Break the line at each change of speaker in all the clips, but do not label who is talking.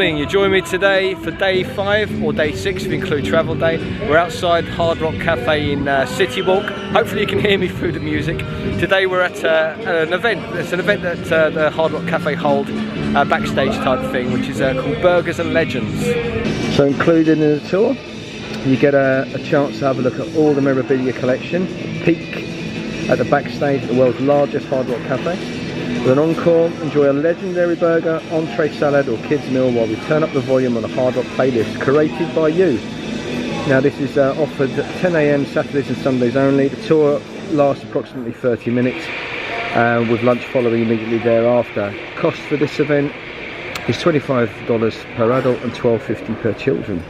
morning, you join me today for day 5 or day 6 if you include travel day. We're outside Hard Rock Cafe in City Walk. Hopefully you can hear me through the music. Today we're at an event. It's an event that the Hard Rock Cafe hold, backstage type thing, which is called Burgers and Legends. So included in the tour, you get a chance to have a look at all the memorabilia collection, peek at the backstage at the world's largest Hard Rock Cafe. With an encore, enjoy a legendary burger, entree salad or kids meal while we turn up the volume on a Hard Rock playlist curated by you. Now this is offered at 10 AM Saturdays and Sundays only. The tour lasts approximately 30 minutes with lunch following immediately thereafter. Cost for this event is $25 per adult and $12.50 per children.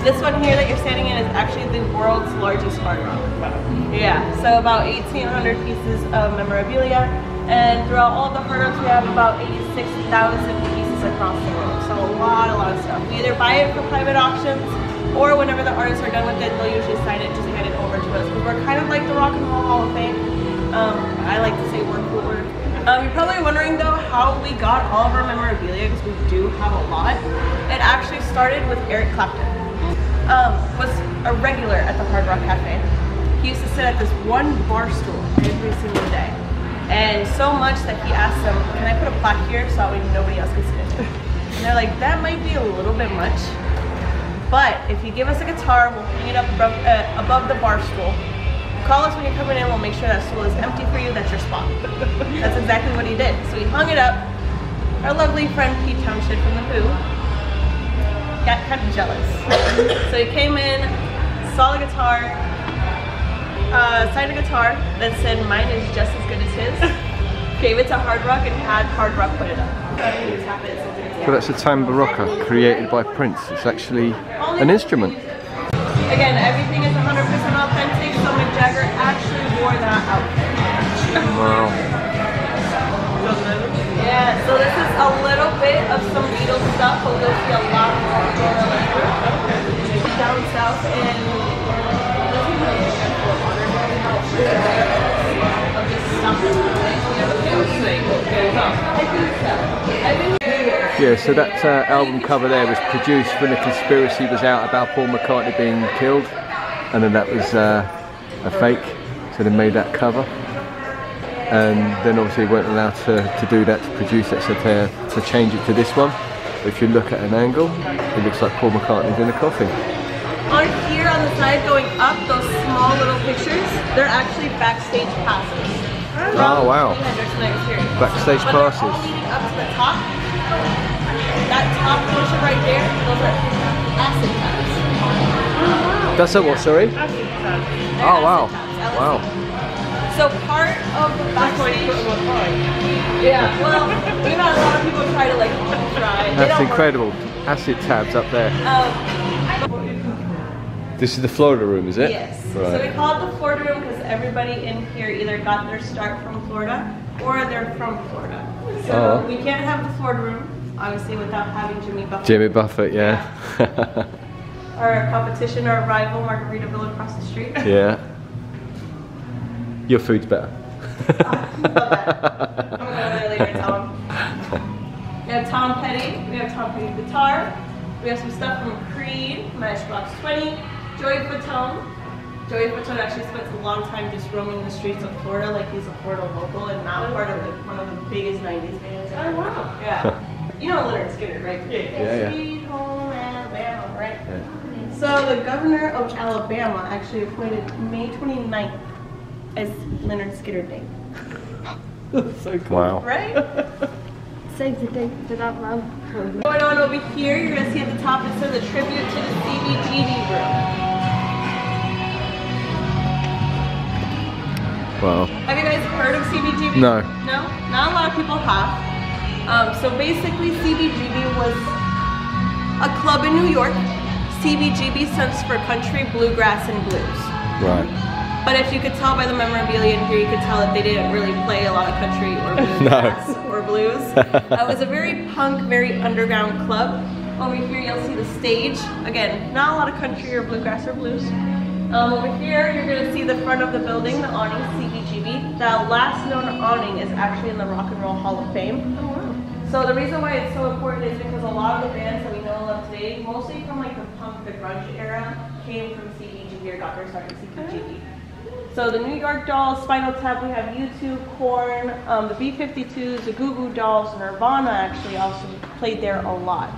This one here that you're standing in is actually the world's largest Hard Rock. Yeah, so about 1,800 pieces of memorabilia. And throughout all the Hard Rocks, we have about 86,000 pieces across the room. So a lot of stuff. We either buy it for private auctions, or whenever the artists are done with it, they'll usually sign it, just hand it over to us. Because we're kind of like the Rock and Roll Hall of Fame. I like to say we're cooler. You're probably wondering though how we got all of our memorabilia, because we do have a lot. It actually started with Eric Clapton. Was a regular at the Hard Rock Cafe. He used to sit at this one bar stool every single day. And so much that he asked them, can I put a plaque here so that way nobody else can sit in it? And they're like, that might be a little bit much, but if you give us a guitar, we'll hang it up above the bar stool. Call us when you're coming in, we'll make sure that stool is empty for you, that's your spot. That's exactly what he did. So he hung it up. Our lovely friend Pete Townshend from The Who got kind of jealous. So he came in, saw the guitar, signed a guitar that said mine is just as good as his, gave it to Hard Rock and had Hard Rock put it up.
Well, that's a tambourocca created by Prince. It's actually an instrument.
Again, everything is 100% authentic, so Mick Jagger actually wore that outfit.
Wow.
Yeah, so this is a little bit of some Beatles stuff, but we'll see a lot more down south in
Yeah, so that album cover there was produced when the conspiracy was out about Paul McCartney being killed, and then that was a fake, so they made that cover, and then obviously weren't allowed to do that, to produce it, so they had to change it to this one. If you look at an angle, it looks like Paul McCartney's in a coffin.
On here on the side going up, those small little pictures, they're actually backstage passes.
Oh wow. Backstage passes.
All leading up to the top. That top portion right there, those are acid tabs.
That's a what, sorry?
Acid tabs.
Oh wow. Wow.
So part of the backstage. Yeah, well, we've had a lot of people try to like try.
That's incredible. Acid tabs up there. This is the Florida room, is it?
Yes.
Right.
So we call it the Florida room because everybody in here either got their start from Florida or they're from Florida. So we can't have the Florida room, obviously, without having Jimmy Buffett.
Jimmy Buffett, yeah.
Our competition, our rival, Margaritaville across the street.
Yeah. Your food's better.
I love that. I'm going to go there later and tell him. We have Tom Petty. We have Tom Petty guitar. We have some stuff from Creed, Matchbox 20, Joey Fatone. Joey Fatone actually spent a long time just roaming the streets of Florida like he's a Florida local and not part of one of the biggest 90s bands. Oh wow. Yeah. You know Leonard Skinner, right?
Yeah.
Sweet home Alabama, right? Yeah. So the governor of Alabama actually appointed May 29th as Leonard Skinner Day.
That's so cool. Wow.
Right?
Save the date for that man.
Going on over here, you're going to see at the top it says a tribute to the CBGB room.
Wow.
Have you guys heard of CBGB?
No.
No? Not a lot of people have. So basically CBGB was a club in New York. CBGB stands for Country, Bluegrass, and Blues.
Right.
But if you could tell by the memorabilia in here, you could tell that they didn't really play a lot of country or bluegrass or blues. It was a very punk, very underground club. Over here you'll see the stage. Again, not a lot of country or bluegrass or blues. Over here you're going to see the front of the building, the awning, CBGB. The last known awning is actually in the Rock and Roll Hall of Fame. Oh wow. So the reason why it's so important is because a lot of the bands that we know and love today, mostly from like the punk, the grunge era, came from CBGB or got their start in CBGB. So the New York Dolls, Spinal Tap, we have U2, Korn, the B-52s, the Goo Goo Dolls, Nirvana actually also played there a lot.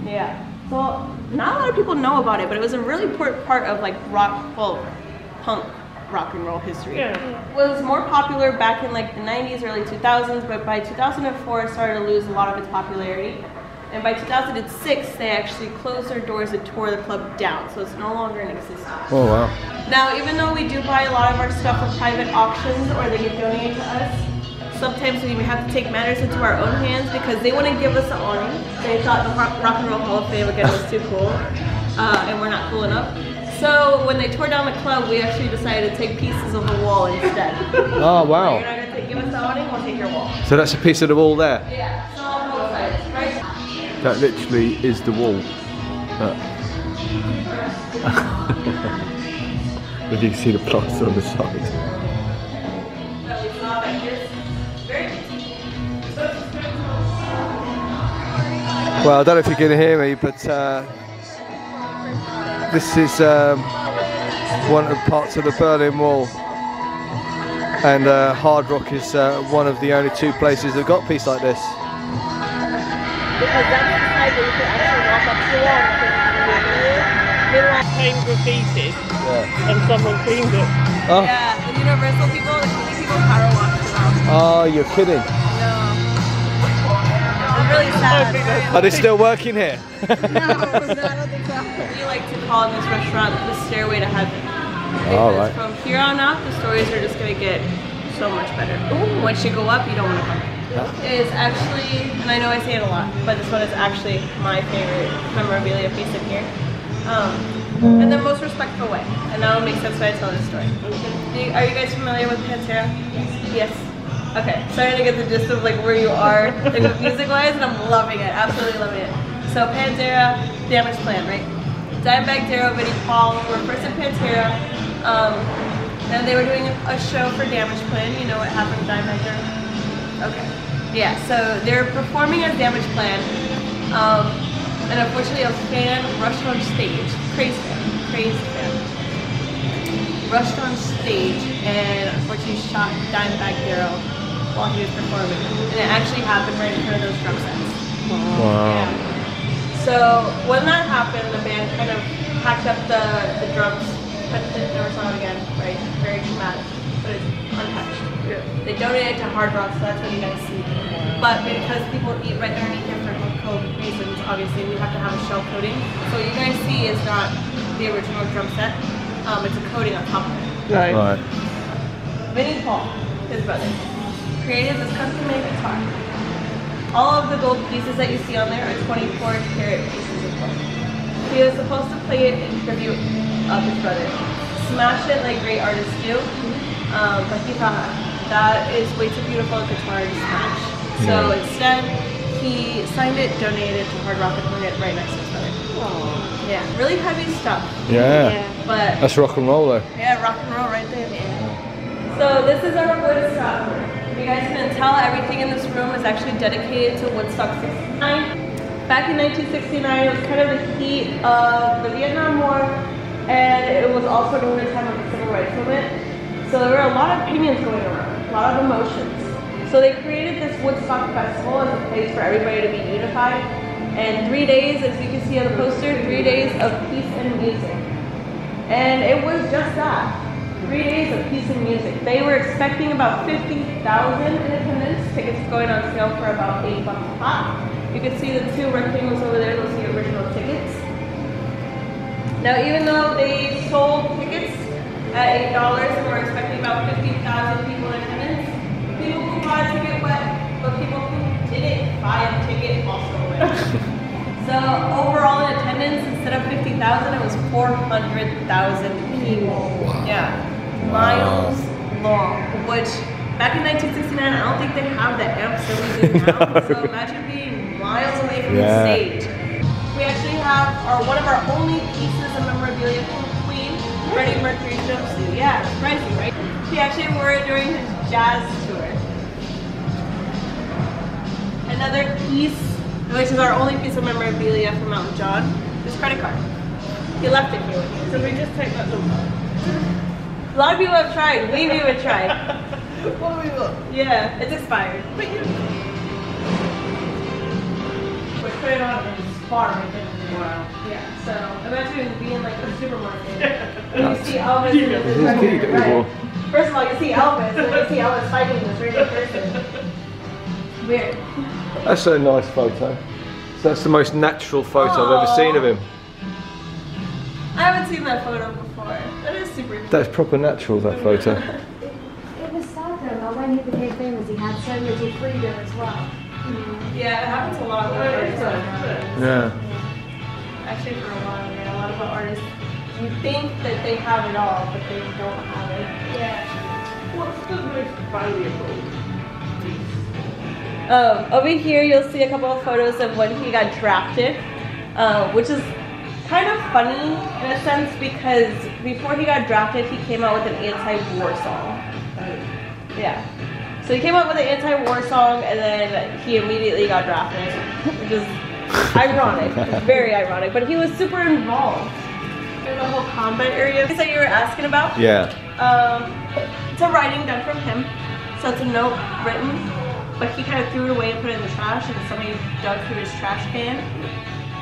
Yeah. So not a lot of people know about it, but it was a really important part of like punk rock and roll history. Yeah. It was more popular back in like the 90s, early 2000s, but by 2004 it started to lose a lot of its popularity. And by 2006, they actually closed their doors and tore the club down, so it's no longer in existence.
Oh wow.
Now, even though we do buy a lot of our stuff from private auctions or they get donated to us, sometimes we have to take matters into our own hands because they wouldn't give us an awning. They thought the Rock and Roll Hall of Fame again was too cool, and we're not cool enough. So when they tore down the club, we actually decided to take pieces of the wall instead.
Oh wow.
So you're not going to give us the awning, we'll take your wall.
So that's a piece of the wall there?
Yeah, so on both sides, right?
That literally is the wall. If you can see the plaster on the side. Well, I don't know if you can hear me, but this is one of the parts of the Berlin Wall, and Hard Rock is one of the only two places that got a piece like this.
Because that's the side where you can actually walk up to the wall and
Came graffiti and someone cleaned it.
Oh.
Yeah, the Universal people, the cleaning people power washed it off.
Oh, you're kidding.
No. It's really sad.
Are they still working here?
No, I don't think so.
We like to call this restaurant the Stairway to Heaven.
All
Because
right.
from here on out, the stories are just going to get so much better. Once you go up, you don't want to come back. It is actually, and I know I say it a lot, but this one is actually my favorite memorabilia piece in here. In the most respectful way. And now it makes sense why I tell this story. Are you guys familiar with Pantera? Yes. Okay, starting to get the gist of like where you are like music-wise, and I'm loving it, absolutely loving it. So Pantera, Damage Plan, right? Dimebag Darrell, Vinnie Paul were first in Pantera. Then they were doing a show for Damage Plan. You know what happened to Dimebag Darrell? Okay. Yeah, so they're performing as Damage Plan, and unfortunately a fan rushed on stage, crazy fan, rushed on stage and unfortunately shot Dimebag Darrell while he was performing. And it actually happened right in front of those drum sets.
Wow.
Yeah. So when that happened, the band kind of packed up the drums, but never saw it again, right? Very traumatic, but it's untouched. Yeah. They donated to Hard Rock, so that's what you guys see. But because people eat right underneath it for health code reasons, obviously we have to have a shell coating. So what you guys see is not the original drum set, it's a coating on top of it.
Right.
Vinnie Paul, his brother, created this custom-made guitar. All of the gold pieces that you see on there are 24-karat pieces of gold. He was supposed to play it in tribute of his brother. Smash it like great artists do, but he thought that is way too beautiful a guitar to smash. So instead, he signed it, donated it to Hard Rock, and hung it right next to his brother. Aww. Yeah, really heavy stuff.
Yeah.
But
That's rock and roll though.
yeah, rock and roll right there. So this is our Woodstock. If you guys can tell, everything in this room is actually dedicated to Woodstock 69. Back in 1969, it was kind of the heat of the Vietnam War, and it was also during the time of the Civil Rights Movement. So there were a lot of opinions going around, a lot of emotions. So they created this Woodstock Festival as a place for everybody to be unified. And 3 days, as you can see on the poster, 3 days of peace and music. And it was just that. 3 days of peace and music. They were expecting about 50,000 in attendance. Tickets going on sale for about $8 a pop. You can see the two rectangles over there, those are the original tickets. Now even though they sold tickets at $8 and we're expecting about 50,000 people in attendance, people who bought a ticket went, but people who didn't buy a ticket also went. So overall in attendance, instead of 50,000, it was 400,000 people.
Wow.
Yeah, miles long, which back in 1969, I don't think they have the amps that we do now. So imagine being miles away from the stage. We actually have one of our only pieces of memorabilia from Queen, Freddie Mercury's jumpsuit. Yeah, surprising, right? He actually wore it during his jazz tour. And another piece, which is our only piece of memorabilia from Elton John, his credit card. He left it here with me.
So we just take that number.
A lot of people have tried. Maybe you would try.
What do we look?
Yeah, it's expired.
But you... We put it on and it's far right. Wow.
Yeah, so imagine being like a supermarket. And
That's-
you see Elvis in this
This is cute,
right. First of all, you see Elvis, and then you see Elvis fighting this random person. Weird.
That's a nice photo. So that's the most natural photo I've ever seen of him.
I haven't seen that photo before. That is super cute.
That's proper natural, that photo.
It was sad though, but when he became famous, he had so much freedom as well.
Yeah, it happens a lot with artists.
Yeah.
Actually, for a while, yeah, a lot of artists, you think that they have it all, but they don't have it. Yeah.
What's the most valuable piece?
Over here, you'll see a couple of photos of when he got drafted, which is kind of funny in a sense because before he got drafted, he came out with an anti-war song. Yeah. So he came out with an anti-war song, and then he immediately got drafted, which is ironic. It's very ironic, but he was super involved. There's a whole combat area that you were asking about.
Yeah.
It's a writing done from him, so it's a note written, but he kind of threw it away and put it in the trash, and somebody dug through his trash can,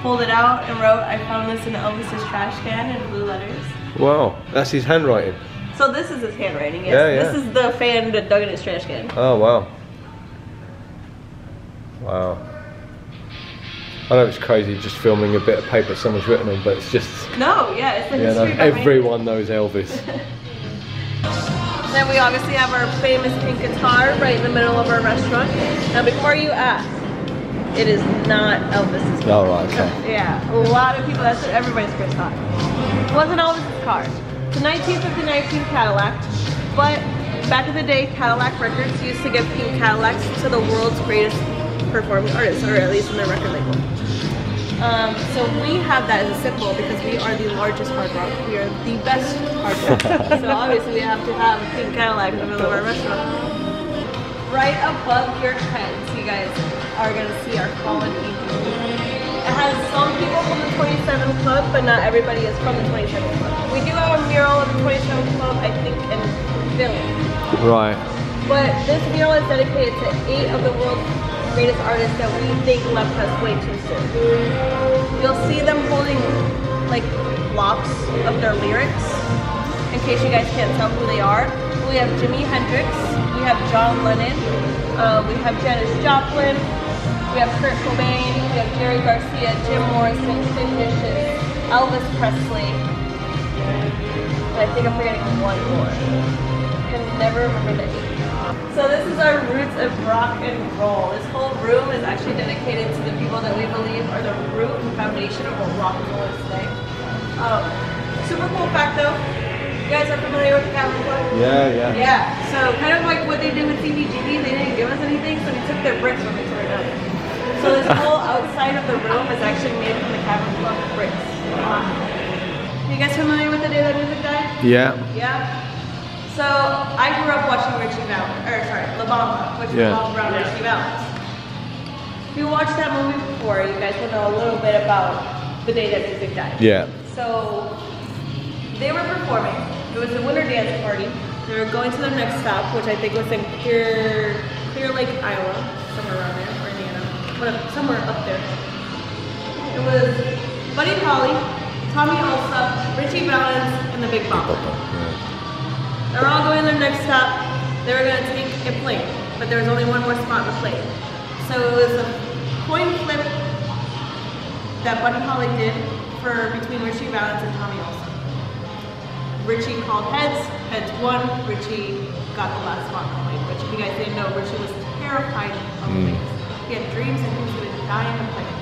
pulled it out, and wrote, "I found this in Elvis's trash can" in blue letters.
Wow, that's his handwriting.
So this is his handwriting, yes.
Yeah, yeah.
This is the fan that dug in his trash can.
Oh, wow. Wow. I know it's crazy just filming a bit of paper someone's written on, but it's just...
No, yeah, it's the
Yeah, no,
history behind it.
everyone knows Elvis.
Then we obviously have our famous pink guitar right in the middle of our restaurant. Now before you ask, it is not Elvis's car.
Oh, right, okay.
Yeah, a lot of people, that's what everybody's first thought. It wasn't Elvis's car. It's a 1959 Cadillac, but back in the day, Cadillac Records used to give pink Cadillacs to the world's greatest performing artists, or at least in their record label. So we have that as a symbol because we are the largest hard rock. We are the best hard rock. So obviously we have to have a pink Cadillac in the middle of our restaurant. Right above your heads, you guys are gonna see our fallen angel. It has some people from the 27 Club, but not everybody is from the 27 Club. We do have a mural of the 27 Club, I think, in Philly.
Right.
But this mural is dedicated to 8 of the world's greatest artists that we think left us way too soon. You'll see them holding like blocks of their lyrics, in case you guys can't tell who they are. We have Jimi Hendrix, we have John Lennon, we have Janis Joplin, we have Kurt Cobain, we have Jerry Garcia, Jim Morrison, Sid Vicious, Elvis Presley, and I think I'm forgetting one more. I can never remember the name. So this is our roots of rock and roll. This whole room is actually dedicated to the people that we believe are the root and foundation of what rock and roll is today. Super cool fact though, you guys are familiar with the Cavern Club?
Yeah.
Yeah, so kind of like what they did with CBGB, they didn't give us anything, so we took their bricks when they tore it up. So this whole outside of the room is actually made from the Cavern Club bricks. You guys familiar with the day that music died?
Yeah.
Yeah. So I grew up watching La Bamba, which revolved around Richie Valens. If you watched that movie before, you guys will know a little bit about the day that music died.
Yeah.
So they were performing. It was a winter dance party. They were going to their next stop, which I think was in Clear Lake, Iowa, somewhere around there, or Indiana, somewhere up there. It was Buddy Holly, Tommy Allsup, Richie Valens, and the Big Bopper. They were all going to their next stop. They were going to take a plane, but there was only one more spot in the plane. So it was a coin flip that Buddy Holly did between Richie Valens and Tommy Olsen. Richie called heads, heads won, Richie got the last spot in the plane, which if you guys didn't know, Richie was terrified of planes. He had dreams and he was going to die in the plane.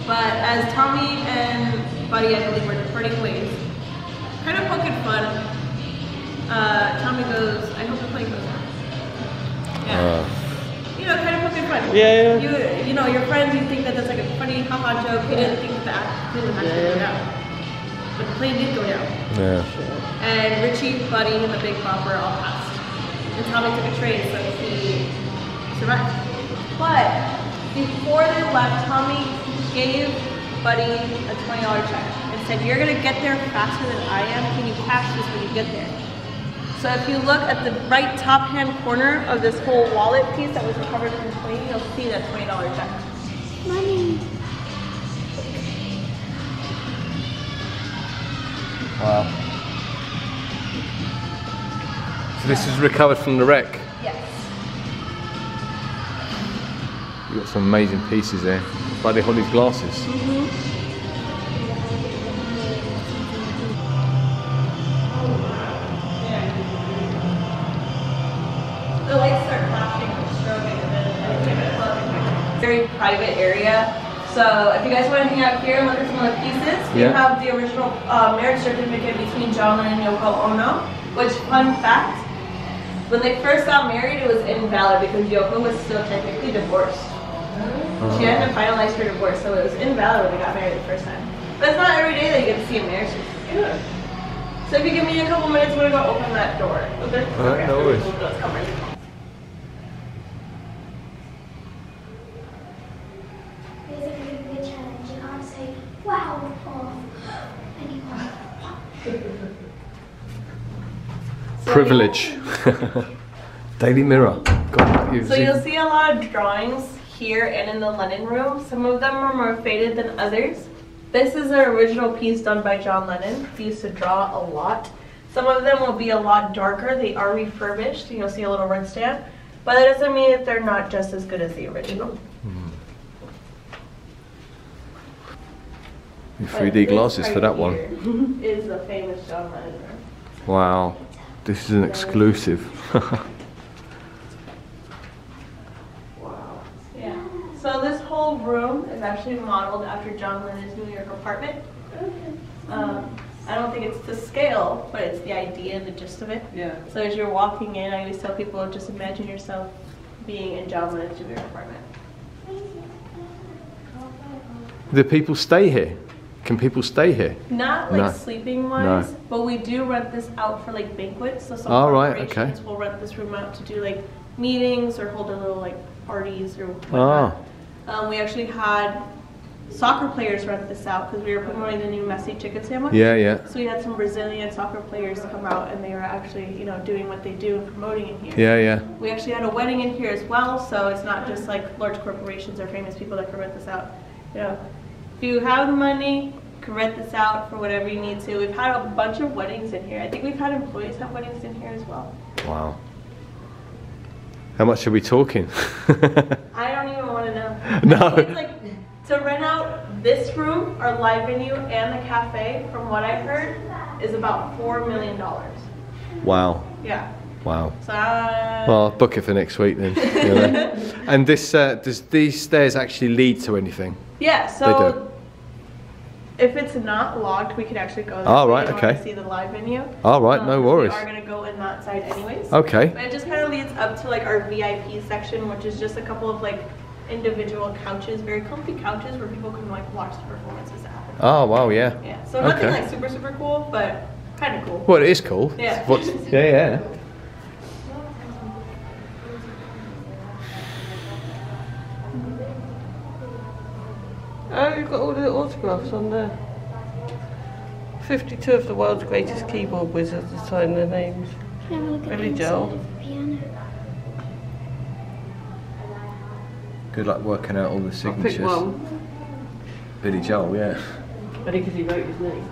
But as Tommy and Buddy, I believe, were departing ways, kind of poking fun, Tommy goes, "I hope the plane goes down." Yeah. You know, kind of poking fun.
Yeah.
You know, your friends, you think that that's like a funny haha joke. He didn't think that the plane would actually go down. But the plane did go down.
Yeah.
And Richie, Buddy, and the Big Bopper all passed. And Tommy took a train, so he survived. But before they left, Tommy gave Buddy a $20 check and said, "You're gonna get there faster than I am. Can you cash this when you get there?" So if you look at the right top hand corner of this whole wallet piece that was recovered in the plane, you'll see that $20 check.
Money.
Wow. So this is recovered from the wreck?
Yes.
You've got some amazing pieces there. Buddy Holly's glasses.
The lights start flashing and strobing and then very private area. So if you guys want to hang out here and look at some of the pieces, we have the original marriage certificate between John Lennon and Yoko Ono, which, fun fact, when they first got married it was invalid because Yoko was still technically divorced. She hadn't finalized her divorce, so it was invalid when they got married the first time. But it's not every day that you get to see a marriage certificate. So if you give me a couple minutes, we're going to go open that door. Okay?
Alright, no worries.
Let's come right now.
It's a really big challenge. You can't say, wow, anymore.
Privilege. Daily Mirror. God,
So you'll see a lot of drawings here and in the Lennon room. Some of them are more faded than others. This is an original piece done by John Lennon. He used to draw a lot. Some of them will be a lot darker. They are refurbished. You'll see a little red stamp. But that doesn't mean that they're not just as good as the original.
3D glasses for that one.
Is the famous John Lennon room.
Wow. This is an exclusive.
Yeah. So this whole room is actually modeled after John Lennon's New York apartment. I don't think it's to scale, but it's the idea and the gist of it.
Yeah.
So as you're walking in, I always tell people, just imagine yourself being in John Lennon's New York apartment.
Do people stay here? Can people stay here?
Not like sleeping wise, but we do rent this out for like banquets. So some corporations will rent this room out to do like meetings or hold a little like parties or whatnot. We actually had soccer players rent this out because we were promoting the new Messi chicken sandwich.
Yeah.
So we had some Brazilian soccer players come out and they were actually, you know, doing what they do and promoting in here.
Yeah.
We actually had a wedding in here as well, so it's not just like large corporations or famous people that can rent this out. You know, if you have the money, you can rent this out for whatever you need to. We've had a bunch of weddings in here. I think we've had employees have weddings in here as well.
Wow. How much are we talking?
I don't even want to know.
No.
It's like, to rent out this room, our live venue, and the cafe, from what I've heard, is about $4 million.
Wow.
Yeah.
Wow.
So,
well, I'll book it for next week then. You know. And this, does these stairs actually lead to anything?
yeah,
They do.
so if it's not locked, we could actually go there.
Oh, right,
if you
okay.
want to see the live venue.
All right, no worries.
We are going to go in that side anyways.
Okay.
But it just kind of leads up to like our VIP section, which is just a couple of like individual couches, very comfy couches where people can like watch the performances happen.
Oh, wow, yeah.
Yeah, so nothing
Okay.
like super cool, but kind of cool.
Well, it is cool.
Yeah.
Yeah.
Oh, you've got all the autographs on there. 52 of the world's greatest keyboard wizards have signed their names.
Can I have a look at
Billy
the inside
Joel.
of the piano?
Good luck working out all the signatures.
Pick one.
Billy Joel, yeah.
I think because he wrote his name.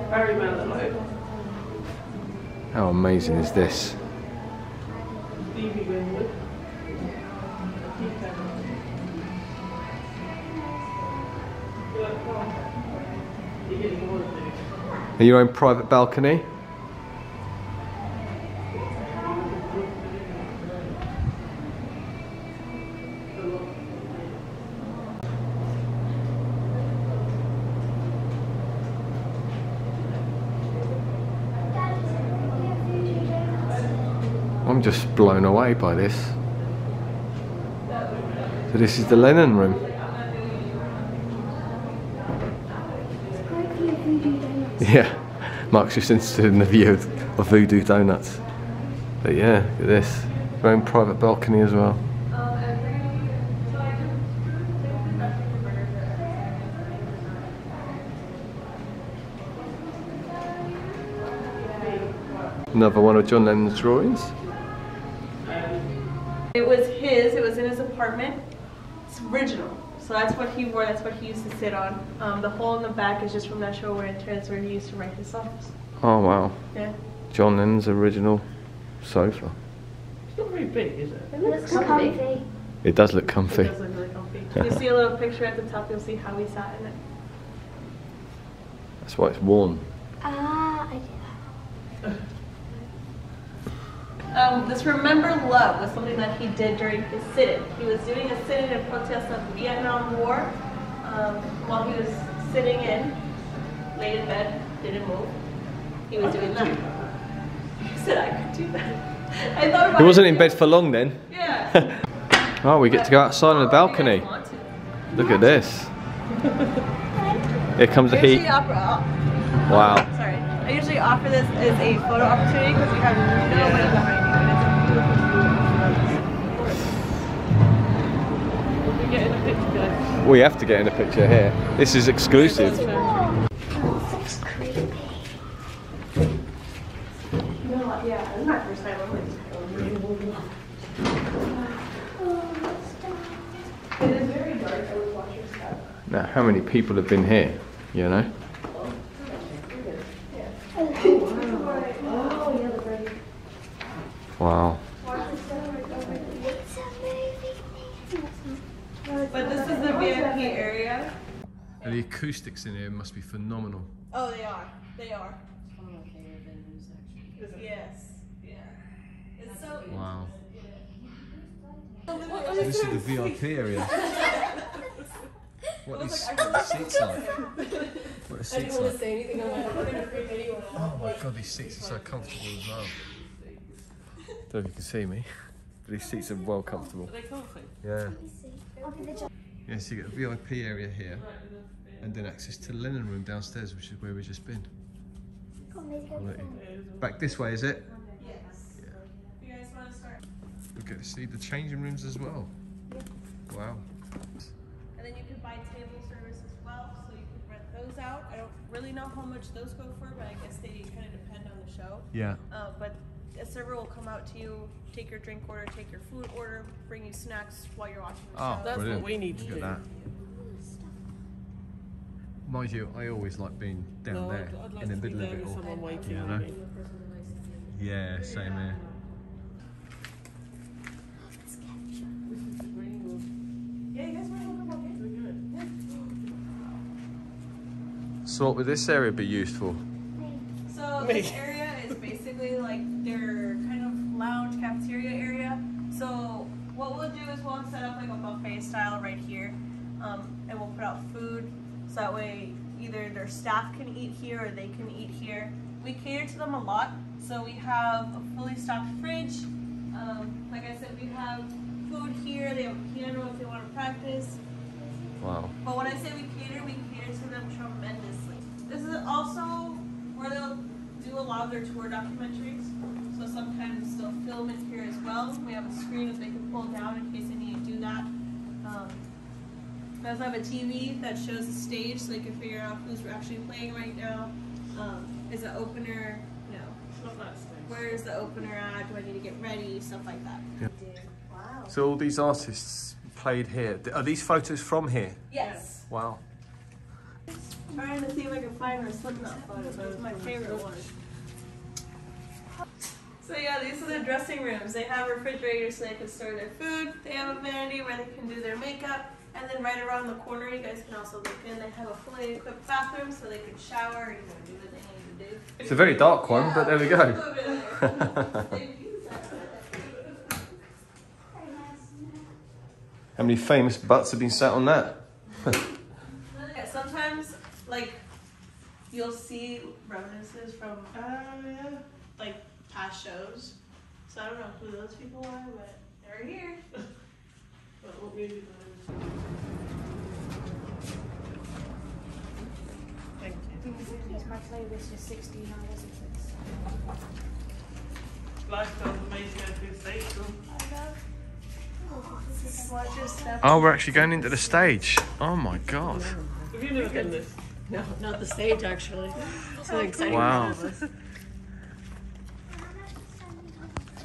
Very mellow.
How amazing is this?
Stevie Winwood.
Are you on private balcony? I'm just blown away by this. So this is the Lennon room.
Hopefully voodoo donuts.
Yeah, Mark's just interested in the view of Voodoo Donuts. But yeah, look at this. Their own private balcony as well. Another one of John Lennon's drawings.
It was in his apartment. It's original. So that's what he wore, that's what he used to sit on. The hole in the back is just from that show where it turns where he used to write his songs.
Oh wow.
Yeah.
John Lennon's original sofa.
It's not very big, is it?
It looks comfy.
It does look comfy.
It does look really comfy. You'll see a little picture at the top, you'll see how he sat in it.
That's why it's worn.
Ah, I do that.
This Remember Love was something that he did during his sit-in. He was doing a sit-in in protest of the Vietnam War. While he was sitting in, laid in bed, didn't move. He was doing that. He said I could do that. I thought about
He wasn't in bed for long then.
Yeah.
Oh, we get to go outside on the balcony. Look at this. Here comes the heat. Wow.
Sorry. I usually offer this as a photo opportunity because we have nobody behind you. And it's a beautiful view.
We have to get in a picture here. This is exclusive.
Oh, that's creepy.
Yeah, this is my first time. It is very dark. I would watch your stuff.
Now, how many people have been here? You know? Wow.
But this is the VIP area.
And the acoustics in here must be phenomenal.
Oh, they are. They are. Yes. Yeah. It's so.
Wow. This is the VIP area. What are these seats like? What are seats like? Oh my god, these seats are so comfortable as well. Don't know if you can see me, but these seats are well comfortable.
Are they comfy?
Yeah. Yeah, so you get a VIP area here, and then access to the Lennon room downstairs, which is where we've just been. Back this way, is it?
Yes.
Yeah.
You guys want to start?
We get to see the changing rooms as well. Wow.
And then you can buy table service as well, so you can rent those out. I don't really know how much those go for, but I guess they kind of depend on the show.
Yeah.
But a server will come out to you, take your drink order, take your food order, bring you snacks while you're watching the show.
That's
brilliant.
what we need to
Look
do.
at that. Mind you, I always like being down there
I'd like
in the
to be
middle of
there
it
with
all.
someone waiting
You
on
know?
me.
Yeah, same here.
Yeah, you guys want to look at
So what would this area be used for?
So this area is basically like their kind of lounge cafeteria area. So what we'll do is we'll set up like a buffet style right here, and we'll put out food so that way either their staff can eat here or they can eat here. We cater to them a lot, so we have a fully stocked fridge. Like I said, we have food here. They have a piano if they want to practice.
Wow.
But when I say we cater to them tremendously. This is also where they'll do a lot of their tour documentaries. So sometimes they'll film it here as well. We have a screen that they can pull down in case they need to do that. We also have a TV that shows the stage so they can figure out who's actually playing right now. Is the opener, you know, where is the opener at? Do I need to get ready? Stuff like that.
Yeah.
Wow.
So all these artists played here. Are these photos from here?
Yes.
Wow.
Trying to see if I can find her Slipknot photo. That's my favorite one. So yeah, these are the dressing rooms. They have refrigerators so they can store their food. They have a vanity where they can do their makeup. And then right around the corner, you guys can also look in. They have a fully equipped bathroom so they can shower and do what they need to do.
It's a very dark one, but there we go. How many famous butts have been sat on that?
Yeah, sometimes, like, you'll see reminiscences from, like, past shows. So I don't know who those people are, but they're here.
But what music Thank you.
My playlist is 16 hours of this.
Oh, we're actually going into the stage. Oh my god.
Have you never done this?
No, not the stage actually. So exciting.
Wow.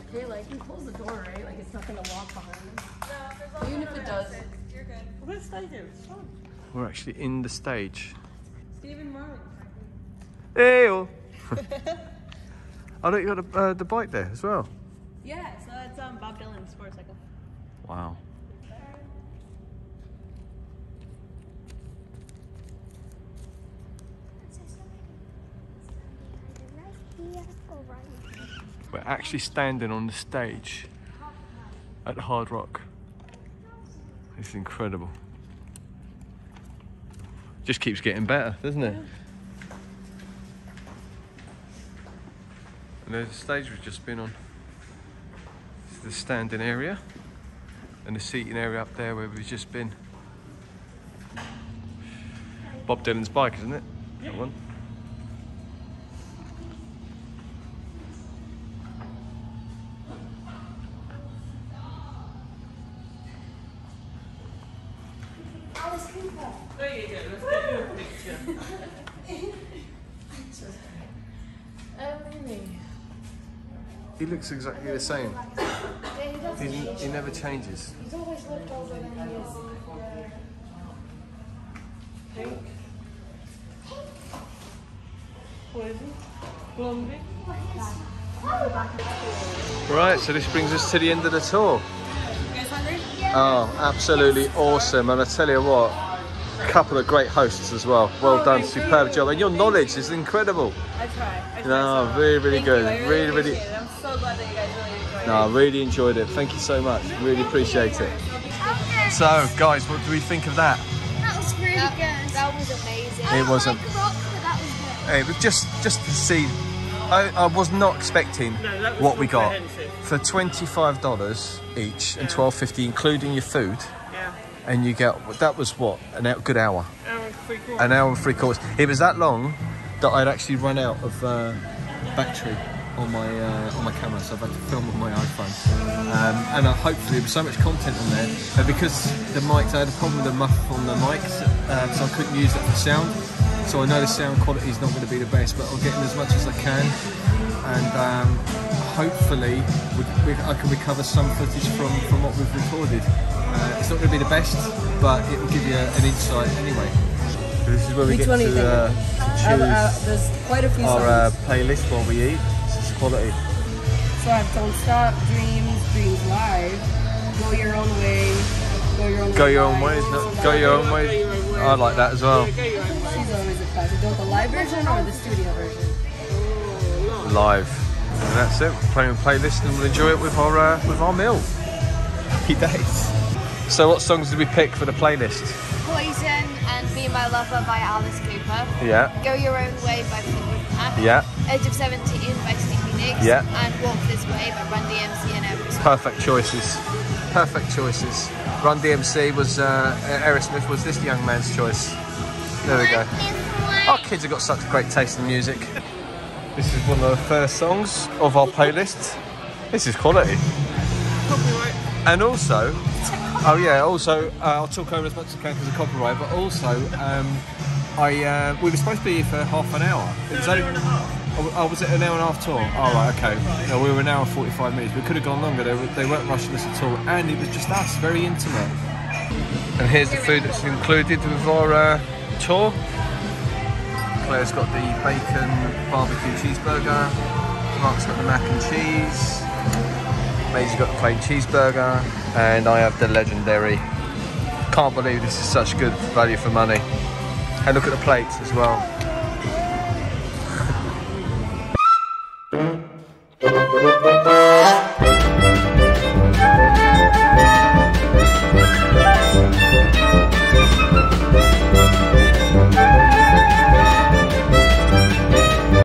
Okay, like you close the door, right? Like it's not gonna lock behind us. Even if it does, you're good.
Where's stage? It's fun.
We're actually in the stage.
Stephen Martin.
Hey! Oh, look, you got the bike there as well.
Yeah, so it's Bob Dylan's motorcycle.
Wow. We're actually standing on the stage at Hard Rock. It's incredible. Just keeps getting better, doesn't it? And there's the stage we've just been on. It's the standing area and the seating area up there where we've just been. Bob Dylan's bike, isn't it? That one.
There you go, let's get you a picture.
Really?
He looks exactly the same. He never changes.
He's always looked older than he is.
Pink. What is it? Blondie.
Right, so this brings us to the end of the tour.
You guys hungry?
Oh, absolutely awesome. And I tell you what, a couple of great hosts as well. Well done, superb job. And your knowledge is incredible.
I try.
No, really, really good. Really, really.
I'm so glad that you guys really enjoyed it.
No, I really enjoyed it. Thank you so much. Really appreciate it. So, guys, what do we think of that?
That was really good. That was amazing.
It wasn't.
Rock, but that was good.
It was just to see. I was not expecting
that was
what we got
comprehensive.
for $25 each and $12.50 including your food.
Yeah.
And you get, that was what, good hour.
Hour and 3/4.
An hour and 3/4. It was that long that I'd actually run out of battery on my camera, so I've had to film with my iPhone. And hopefully there was so much content on there, but because the mics, I had a problem with the muff on the mics, so I couldn't use that for sound. So I know the sound quality is not going to be the best, but I'll get in as much as I can, and hopefully I can recover some footage from what we've recorded. It's not going to be the best, but it will give you an insight anyway. So this is where we get to choose
there's quite a few
our playlist while we eat. This is quality.
So I have Don't Stop, Dreams, Dreams Live, Go Your Own Way, Go Your Own Way.
Go your own way, go your own way. I like that as well.
She's always a classic. Do you want the live version or the studio version?
Live. And that's it. We're playing a playlist and we'll enjoy it with our meal. Happy days. So what songs did we pick for the playlist?
Poison and Be My Lover by Alice Cooper.
Yeah.
Go Your Own Way by Fleetwood Mac.
Yeah.
Age of 17 by Stevie Nicks.
Yeah.
And Walk This Way by Run DMC and Aerosmith.
Perfect choices. Perfect choices. Run DMC was Aerosmith was this young man's choice. There we go. Our kids have got such great taste in music. This is one of the first songs of our playlist. This is quality.
Copyright.
And also, oh yeah, also I'll talk over as much as I can because of copyright. But also, we were supposed to be here for half an hour. It was only, oh, was it an hour and a half tour? Oh right, okay. No, we were an hour and 45 minutes. We could have gone longer. They weren't rushing us at all, and it was just us, very intimate. And here's the food that's included with our tour. Claire's got the bacon barbecue cheeseburger. Mark's got the mac and cheese. Maisie's got the plain cheeseburger, and I have the legendary. Can't believe this is such good value for money. And look at the plates as well.